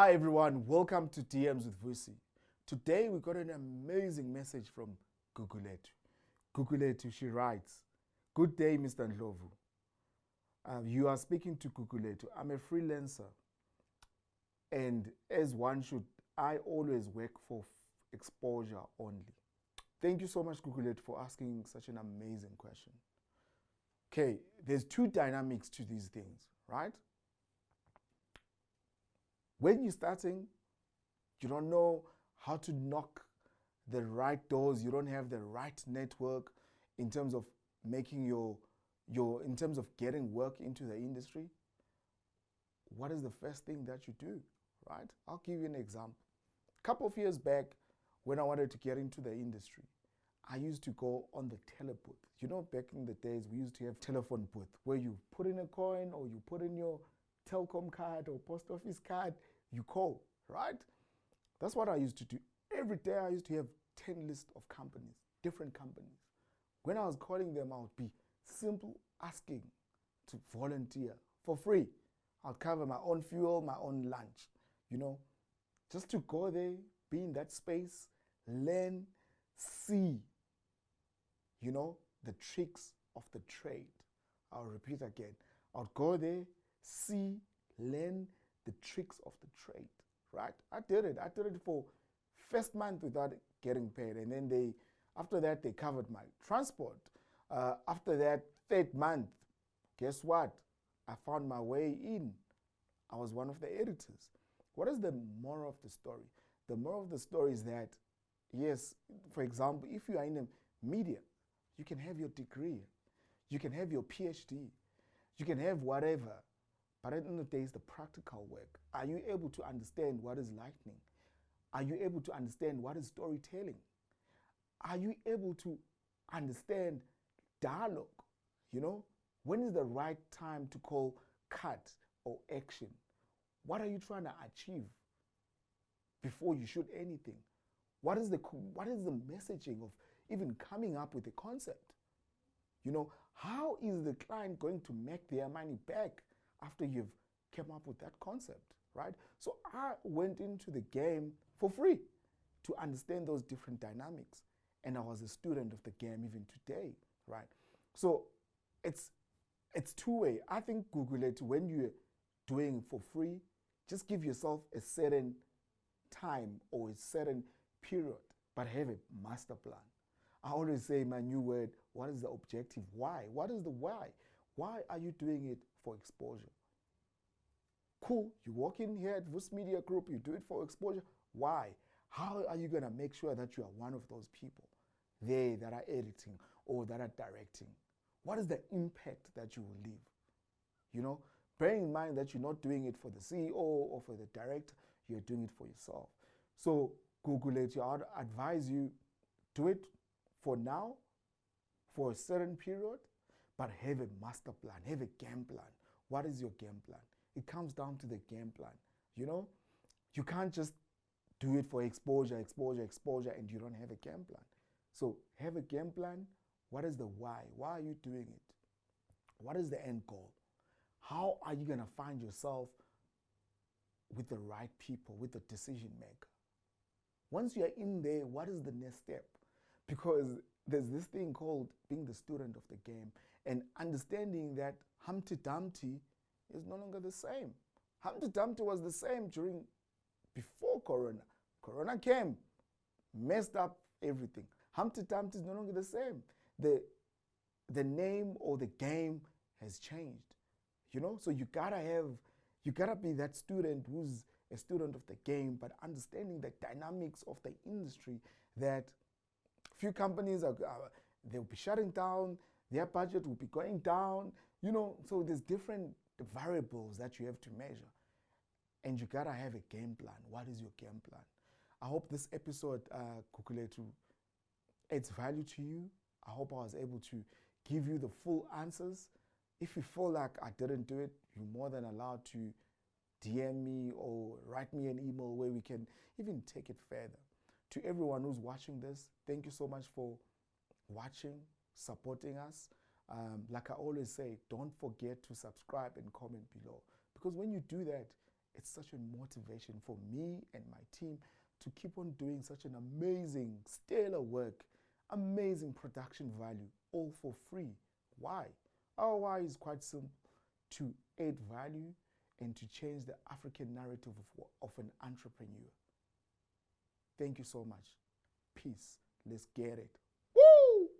Hi everyone, welcome to DMs with Vusi. Today we got an amazing message from Gugulethu. Gugulethu, she writes, "Good day, Mr. Ndhlovu. You are speaking to Gugulethu. I'm a freelancer, and as one should, I always work for exposure only." Thank you so much, Gugulethu, for asking such an amazing question. Okay, there's two dynamics to these things, right? When you're starting, you don't know how to knock the right doors. You don't have the right network in terms of making in terms of getting work into the industry. What is the first thing that you do, right? I'll give you an example. A couple of years back, when I wanted to get into the industry, I used to go on the telebooth. You know, back in the days, we used to have telephone booth where you put in a coin or you put in your Telkom card or post office card, you call, right? That's what I used to do. Every day I used to have 10 lists of companies, different companies. When I was calling them, I would be simple asking to volunteer for free. I'll cover my own fuel, my own lunch, you know, just to go there, be in that space, learn, see, you know, the tricks of the trade. I'll repeat again. I'll go there, see, learn the tricks of the trade, right? I did it for first month without getting paid. And then after that, they covered my transport. After that third month, guess what? I found my way in. I was one of the editors. What is the moral of the story? The moral of the story is that, yes, for example, if you are in a media, you can have your degree, you can have your PhD, you can have whatever, but at the end of the day, it's the practical work. Are you able to understand what is lightning? Are you able to understand what is storytelling? Are you able to understand dialogue? You know, when is the right time to call cut or action? What are you trying to achieve before you shoot anything? What is the messaging of even coming up with a concept? You know, how is the client going to make their money back after you've come up with that concept, right? So I went into the game for free to understand those different dynamics. And I was a student of the game even today, right? So it's two-way. I think Gugulethu, when you're doing for free, just give yourself a certain time or a certain period, but have a master plan. I always say my new word, what is the objective? Why? What is the why? Why are you doing it for exposure? Cool, you walk in here at Voo C Media Group, you do it for exposure. Why? How are you going to make sure that you are one of those people there that are editing or that are directing? What is the impact that you will leave? You know, bearing in mind that you're not doing it for the CEO or for the director, you're doing it for yourself. So Gugulethu, I would advise you, do it for now, for a certain period, but have a master plan, have a game plan. What is your game plan? It comes down to the game plan. You know, you can't just do it for exposure, and you don't have a game plan. So have a game plan. What is the why? Why are you doing it? What is the end goal? How are you going to find yourself with the right people, with the decision maker? Once you're in there, what is the next step? Because there's this thing called being the student of the game and understanding that Humpty Dumpty is no longer the same. Humpty Dumpty was the same before Corona. Corona came, messed up everything. Humpty Dumpty is no longer the same. The name or the game has changed. You know, so you gotta be that student who's a student of the game, but understanding the dynamics of the industry, that few companies they'll be shutting down, their budget will be going down, you know, so there's different variables that you have to measure. And you gotta have a game plan. What is your game plan? I hope this episode, Gugulethu, adds value to you. I hope I was able to give you the full answers. If you feel like I didn't do it, you're more than allowed to DM me or write me an email where we can even take it further. To everyone who's watching this, thank you so much for watching, supporting us. Like I always say, don't forget to subscribe and comment below. Because when you do that, It's such a motivation for me and my team to keep on doing such an amazing, stellar work, amazing production value, all for free. Why? Our why is quite simple: to add value and to change the African narrative of an entrepreneur. Thank you so much. Peace. Let's get it. Woo!